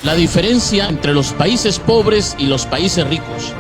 La diferencia entre los países pobres y los países ricos.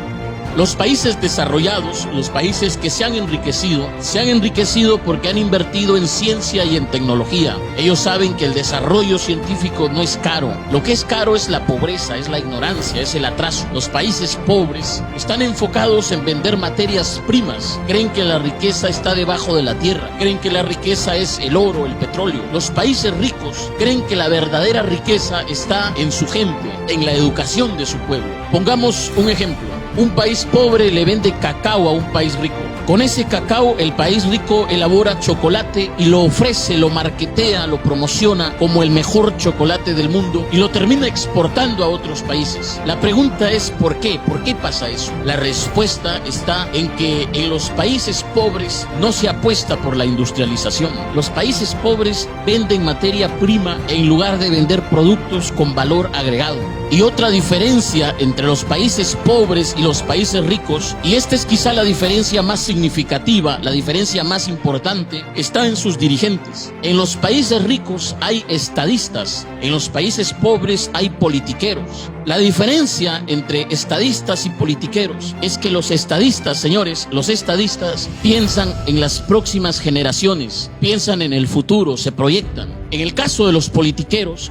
Los países desarrollados, los países que se han enriquecido porque han invertido en ciencia y en tecnología. Ellos saben que el desarrollo científico no es caro. Lo que es caro es la pobreza, es la ignorancia, es el atraso. Los países pobres están enfocados en vender materias primas. Creen que la riqueza está debajo de la tierra. Creen que la riqueza es el oro, el petróleo. Los países ricos creen que la verdadera riqueza está en su gente, en la educación de su pueblo. Pongamos un ejemplo. Un país pobre le vende cacao a un país rico. Con ese cacao, el país rico elabora chocolate y lo ofrece, lo marketea, lo promociona como el mejor chocolate del mundo y lo termina exportando a otros países. La pregunta es ¿por qué? ¿Por qué pasa eso? La respuesta está en que en los países pobres no se apuesta por la industrialización. Los países pobres venden materia prima en lugar de vender productos con valor agregado. Y otra diferencia entre los países pobres y los países ricos, y esta es quizá la diferencia más significativa, la diferencia más importante, está en sus dirigentes. En los países ricos hay estadistas, en los países pobres hay politiqueros. La diferencia entre estadistas y politiqueros es que los estadistas, señores, los estadistas piensan en las próximas generaciones, piensan en el futuro, se proyectan. En el caso de los politiqueros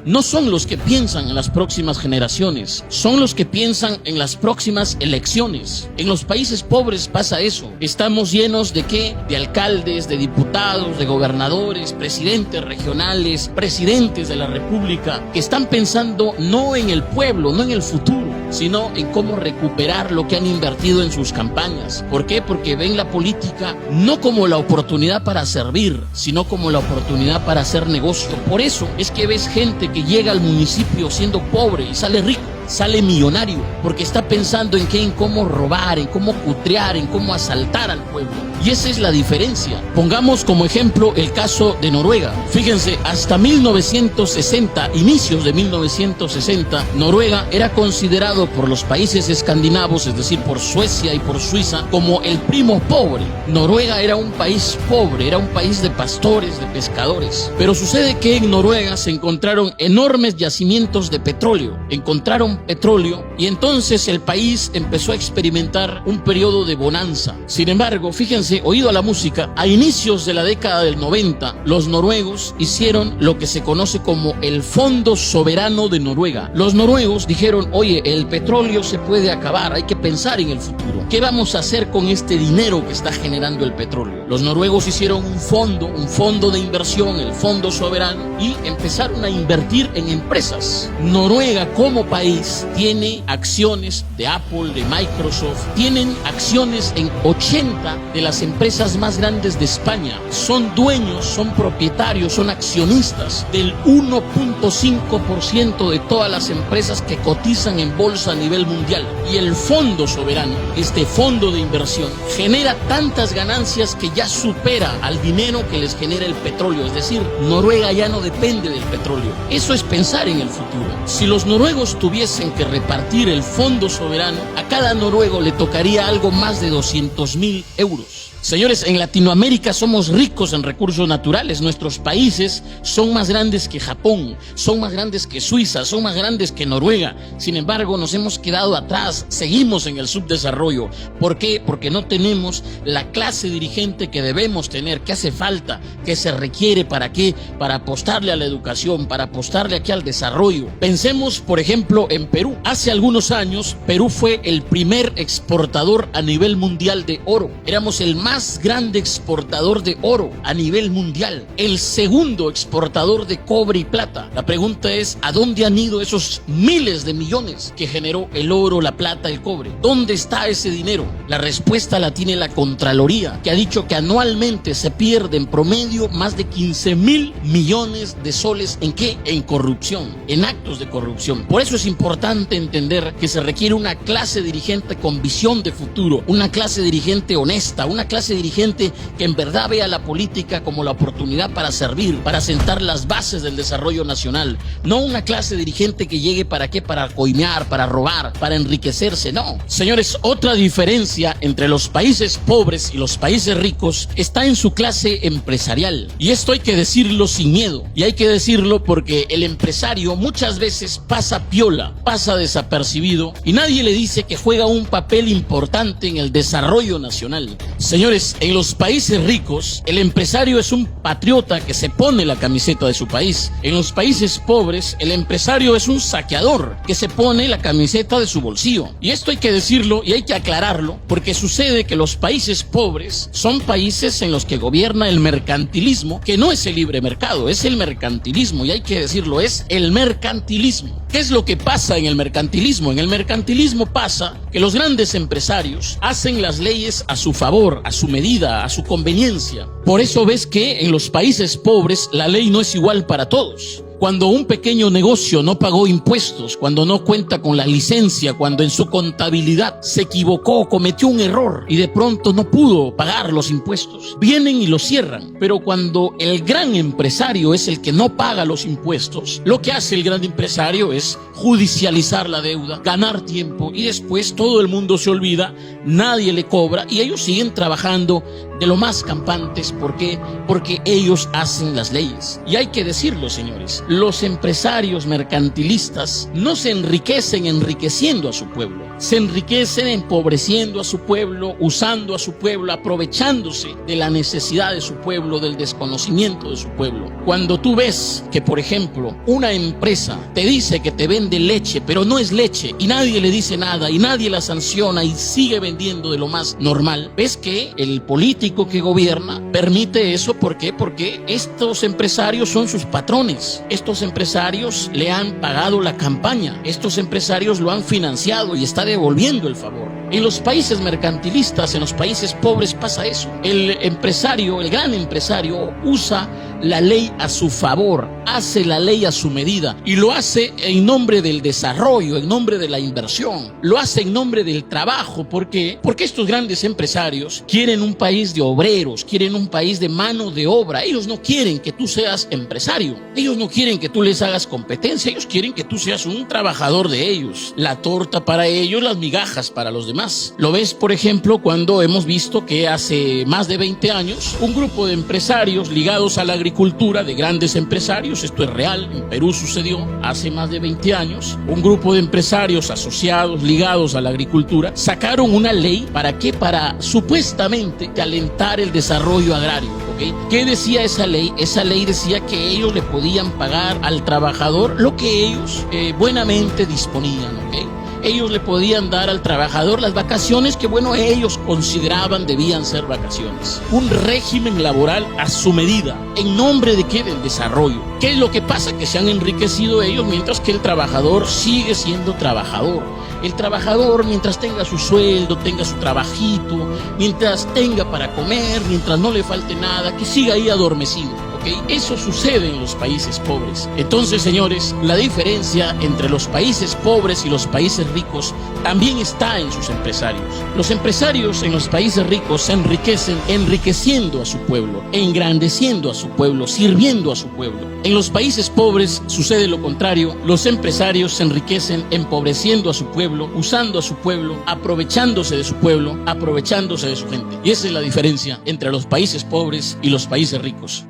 no son los que piensan en las próximas generaciones, son los que piensan en las próximas elecciones. En los países pobres pasa eso. Estamos llenos ¿de qué? De alcaldes, de diputados, de gobernadores, presidentes regionales, presidentes de la república, que están pensando no en el pueblo, no en el futuro, sino en cómo recuperar lo que han invertido en sus campañas. ¿Por qué? Porque ven la política no como la oportunidad para servir, sino como la oportunidad para hacer negocio. Por eso es que ves gente que llega al municipio siendo pobre y sale rico, sale millonario, porque está pensando en cómo robar, en cómo cutrear, en cómo asaltar al pueblo. Y esa es la diferencia. Pongamos como ejemplo el caso de Noruega. Fíjense, hasta 1960, inicios de 1960, Noruega era considerado por los países escandinavos, es decir, por Suecia y por Suiza, como el primo pobre. Noruega era un país pobre, era un país de pastores, de pescadores. Pero sucede que en Noruega se encontraron enormes yacimientos de petróleo. Encontraron petróleo y entonces el país empezó a experimentar un periodo de bonanza. Sin embargo, fíjense, oído a la música, a inicios de la década del 90, los noruegos hicieron lo que se conoce como el Fondo Soberano de Noruega. Los noruegos dijeron, oye, el petróleo se puede acabar, hay que pensar en el futuro. ¿Qué vamos a hacer con este dinero que está generando el petróleo? Los noruegos hicieron un fondo de inversión, el Fondo Soberano, y empezaron a invertir en empresas. Noruega como país tiene acciones de Apple, de Microsoft, tienen acciones en 80 de las empresas más grandes de España. Son dueños, son propietarios, son accionistas del 1.5% de todas las empresas que cotizan en bolsa a nivel mundial. Y el Fondo Soberano, este fondo de inversión, genera tantas ganancias que ya supera al dinero que les genera el petróleo. Es decir, Noruega ya no depende del petróleo. Eso es pensar en el futuro. Si los noruegos tuviesen que repartir el Fondo Soberano, a cada noruego le tocaría algo más de 200.000 euros. Señores, en Latinoamérica somos ricos en recursos naturales. Nuestros países son más grandes que Japón, son más grandes que Suiza, son más grandes que Noruega. Sin embargo, nos hemos quedado atrás, seguimos en el subdesarrollo. ¿Por qué? Porque no tenemos la clase dirigente que debemos tener, que hace falta, que se requiere. ¿Para qué? Para apostarle a la educación, para apostarle aquí al desarrollo. Pensemos, por ejemplo, en Perú. Hace algunos años, Perú fue el primer exportador a nivel mundial de oro. Éramos el más grande exportador de oro a nivel mundial, el segundo exportador de cobre y plata. La pregunta es, ¿a dónde han ido esos miles de millones que generó el oro, la plata, el cobre? ¿Dónde está ese dinero? La respuesta la tiene la Contraloría, que ha dicho que anualmente se pierde en promedio más de 15.000 millones de soles. ¿En qué? En corrupción, en actos de corrupción. Por eso es importante entender que se requiere una clase dirigente con visión de futuro, una clase dirigente honesta, una clase clase dirigente que en verdad vea la política como la oportunidad para servir, para sentar las bases del desarrollo nacional. No una clase dirigente que llegue ¿para qué? Para coimear, para robar, para enriquecerse. No. Señores, otra diferencia entre los países pobres y los países ricos está en su clase empresarial. Y esto hay que decirlo sin miedo. Y hay que decirlo porque el empresario muchas veces pasa piola, pasa desapercibido y nadie le dice que juega un papel importante en el desarrollo nacional. Señores, en los países ricos, el empresario es un patriota que se pone la camiseta de su país. En los países pobres, el empresario es un saqueador que se pone la camiseta de su bolsillo. Y esto hay que decirlo y hay que aclararlo porque sucede que los países pobres son países en los que gobierna el mercantilismo, que no es el libre mercado, es el mercantilismo, y hay que decirlo, es el mercantilismo. ¿Qué es lo que pasa en el mercantilismo? En el mercantilismo pasa que los grandes empresarios hacen las leyes a su favor, a su medida, a su conveniencia. Por eso ves que en los países pobres la ley no es igual para todos. Cuando un pequeño negocio no pagó impuestos, cuando no cuenta con la licencia, cuando en su contabilidad se equivocó, cometió un error y de pronto no pudo pagar los impuestos, vienen y lo cierran. Pero cuando el gran empresario es el que no paga los impuestos, lo que hace el gran empresario es judicializar la deuda, ganar tiempo y después todo el mundo se olvida, nadie le cobra y ellos siguen trabajando de lo más campantes. ¿Por qué? Porque ellos hacen las leyes. Y hay que decirlo, señores, los empresarios mercantilistas no se enriquecen enriqueciendo a su pueblo, se enriquecen empobreciendo a su pueblo, usando a su pueblo, aprovechándose de la necesidad de su pueblo, del desconocimiento de su pueblo. Cuando tú ves que, por ejemplo, una empresa te dice que te vende leche, pero no es leche y nadie le dice nada y nadie la sanciona y sigue vendiendo de lo más normal, ves que el político que gobierna permite eso. ¿Por qué? Porque estos empresarios son sus patrones. Estos empresarios le han pagado la campaña, estos empresarios lo han financiado y está devolviendo el favor. En los países mercantilistas, en los países pobres pasa eso. El empresario, el gran empresario, usa la ley a su favor, hace la ley a su medida y lo hace en nombre del desarrollo, en nombre de la inversión, lo hace en nombre del trabajo. ¿Por qué? Porque estos grandes empresarios quieren un país de obreros, quieren un país de mano de obra. Ellos no quieren que tú seas empresario, ellos no quieren que tú les hagas competencia, ellos quieren que tú seas un trabajador de ellos. La torta para ellos, las migajas para los demás. Lo ves, por ejemplo, cuando hemos visto que hace más de 20 años un grupo de empresarios ligados a la agricultura, de grandes empresarios, esto es real, en Perú sucedió hace más de 20 años, un grupo de empresarios asociados, ligados a la agricultura, sacaron una ley. ¿Para qué? Para supuestamente alentar el desarrollo agrario. ¿Okay? ¿Qué decía esa ley? Esa ley decía que ellos le podían pagar al trabajador lo que ellos buenamente disponían. ¿Okay? Ellos le podían dar al trabajador las vacaciones que, bueno, ellos consideraban debían ser vacaciones. Un régimen laboral a su medida. ¿En nombre de qué? Del desarrollo. ¿Qué es lo que pasa? Que se han enriquecido ellos mientras que el trabajador sigue siendo trabajador. El trabajador, mientras tenga su sueldo, tenga su trabajito, mientras tenga para comer, mientras no le falte nada, que siga ahí adormecido. ¿Okay? Eso sucede en los países pobres. Entonces, señores, la diferencia entre los países pobres y los países ricos también está en sus empresarios. Los empresarios en los países ricos se enriquecen enriqueciendo a su pueblo, engrandeciendo a su pueblo, sirviendo a su pueblo. En los países pobres sucede lo contrario. Los empresarios se enriquecen empobreciendo a su pueblo, usando a su pueblo, aprovechándose de su pueblo, aprovechándose de su gente. Y esa es la diferencia entre los países pobres y los países ricos.